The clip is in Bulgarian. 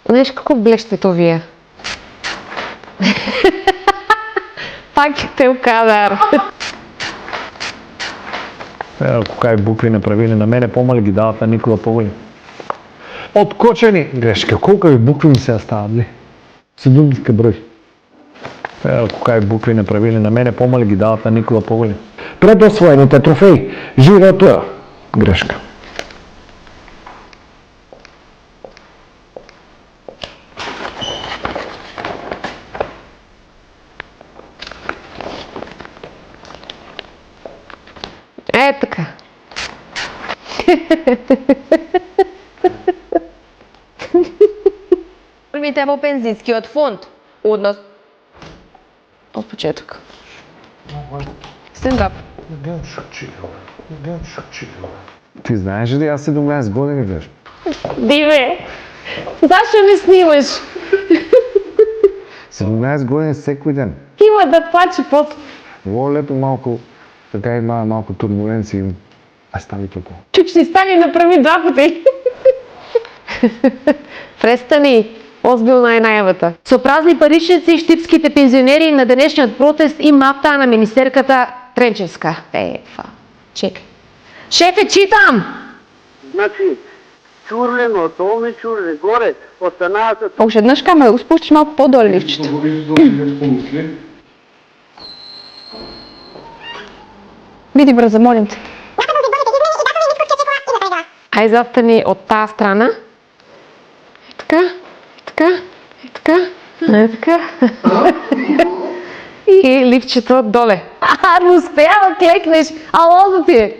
Знаеш како блештат овие? Пак те у кадар. Кај букви направили на мене помали, ги дават на Никола поголи. Откочени грешка. Колку букви ми се оставали? 70 број. Кај букви направили на мене помали, ги дават на Никола поголи. Пред освоените трофеи, жирото грешка. Така. Првите во пензискиот фонд, однос од почеток. Стендап. Ти знаеш ли јас 17 години веш? Диве, зашо ме снимаш? 17 години секој ден. Има да плаче после. Во лето малку, така има малку турбуленција, а стави како. Чучни стани направи два пати. Престани, озбилна е најавата. Со празни паричници, штипските пензионери на денешниот протест им мафтаа на министерката Тренчевска. Чекај. Шефе, читам! Значи, чурлено, толни чурле, горе, останаат... Уште еднаш камера, спуштиш малку подоле ливчето. Биди брзо, молим те. Ај застани од таа страна. Така, така, така, така. И ливчето доле. Успеа да клекнеш, а лозо ти е.